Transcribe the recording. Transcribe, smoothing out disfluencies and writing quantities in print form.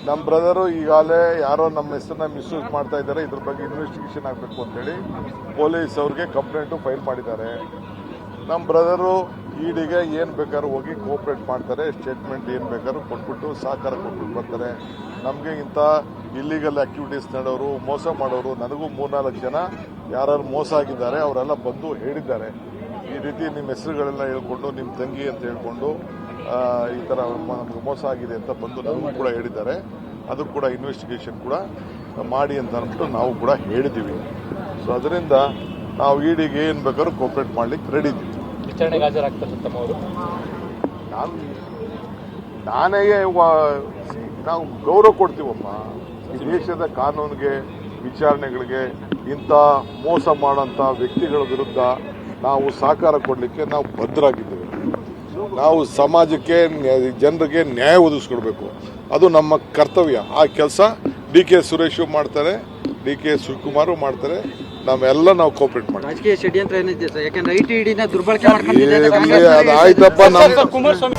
ನಮ್ಮ ಬ್ರದರು ಈಗಾಗಲೇ ಯಾರೋ ನಮ್ಮ ಹೆಸರನ್ನ ಮಿಸ್ಯೂಸ್ ಮಾಡ್ತಾ ಇದ್ದಾರೆ. ಇದ್ರ ಬಗ್ಗೆ ಇನ್ವೆಸ್ಟಿಗೇಷನ್ ಆಗಬೇಕು ಅಂತೇಳಿ ಪೊಲೀಸ್ ಅವ್ರಿಗೆ ಕಂಪ್ಲೇಂಟು ಫೈಲ್ ಮಾಡಿದ್ದಾರೆ. ನಮ್ಮ ಬ್ರದರು ಇಡಿಗೆ ಏನು ಬೇಕಾದ್ರೂ ಹೋಗಿ ಕೋಆಪರೇಟ್ ಮಾಡ್ತಾರೆ. ಸ್ಟೇಟ್ಮೆಂಟ್ ಏನು ಬೇಕಾದ್ರೂ ಕೊಟ್ಬಿಟ್ಟು ಸಹಕಾರ ಕೊಟ್ಬಿಟ್ಟು ಬರ್ತಾರೆ. ನಮಗೆ ಇಂಥ ಇಲ್ಲಿಗಲ್ ಆಕ್ಟಿವಿಟೀಸ್ ನಡೆಯೋರು, ಮೋಸ ಮಾಡೋರು, ನನಗೂ 3-4 ಜನ ಯಾರು ಮೋಸ ಆಗಿದ್ದಾರೆ ಅವರೆಲ್ಲ ಬಂದು ಹೇಳಿದ್ದಾರೆ. ಈ ರೀತಿ ನಿಮ್ಮ ಹೆಸರುಗಳೆಲ್ಲ ಹೇಳ್ಕೊಂಡು ನಿಮ್ಮ ತಂಗಿ ಅಂತ ಹೇಳ್ಕೊಂಡು ಈ ಥರ ನಮಗೆ ಮೋಸ ಆಗಿದೆ ಅಂತ ಬಂದು ನಮಗೂ ಕೂಡ ಹೇಳಿದ್ದಾರೆ. ಅದು ಕೂಡ ಇನ್ವೆಸ್ಟಿಗೇಷನ್ ಕೂಡ ಮಾಡಿ ಅಂತ ಅಂದ್ಬಿಟ್ಟು ನಾವು ಕೂಡ ಹೇಳಿದ್ದೀವಿ. ಸೊ ಅದರಿಂದ ನಾವು ಇಡಿಗೆ ಏನು ಬೇಕಾದ್ರೂ ಕೋಆಪರೇಟ್ ಮಾಡ್ಲಿಕ್ಕೆ ರೆಡಿ ಇದ್ದೀವಿ. ವಿಚಾರಣೆಗೆ ಹಾಜರಾಗ್ತಾರೆ ತಮ್ಮವರು. ನಾನೇ ನಾವು ಗೌರವ ಕೊಡ್ತೀವಮ್ಮ ಈ ದೇಶದ ಕಾನೂನಿಗೆ, ವಿಚಾರಣೆಗಳಿಗೆ. ಇಂಥ ಮೋಸ ಮಾಡೋಂಥ ವ್ಯಕ್ತಿಗಳ ವಿರುದ್ಧ ನಾವು ಸಹಕಾರ ಕೊಡಲಿಕ್ಕೆ ನಾವು ಬದ್ಧರಾಗಿದ್ದೇವೆ. ನಾವು ಸಮಾಜಕ್ಕೆ, ಜನರಿಗೆ ನ್ಯಾಯ ಒದಗಿಸ್ಕೊಡ್ಬೇಕು, ಅದು ನಮ್ಮ ಕರ್ತವ್ಯ. ಆ ಕೆಲಸ ಡಿ ಕೆ ಸುರೇಶು ಮಾಡ್ತಾರೆ, ಡಿ ಕೆ ಶಿವಕುಮಾರು ಮಾಡ್ತಾರೆ. ನಾವೆಲ್ಲ ನಾವು ಕೋಆಪರೇಟ್ ಮಾಡ್ತೀವಿ. ರಾಜಕೀಯ ಷಡ್ಯಂತ್ರ ಏನಿದೆ ಸರ್? ಯಾಕಂದ್ರೆ ಐಟಿ ದುರ್ಬಳಕೆ ಮಾಡ್ಕೊಂಡು ಅದು ಆಯ್ತಪ್ಪ. ನಮ್ಮ ಕುಮಾರಸ್ವಾಮಿ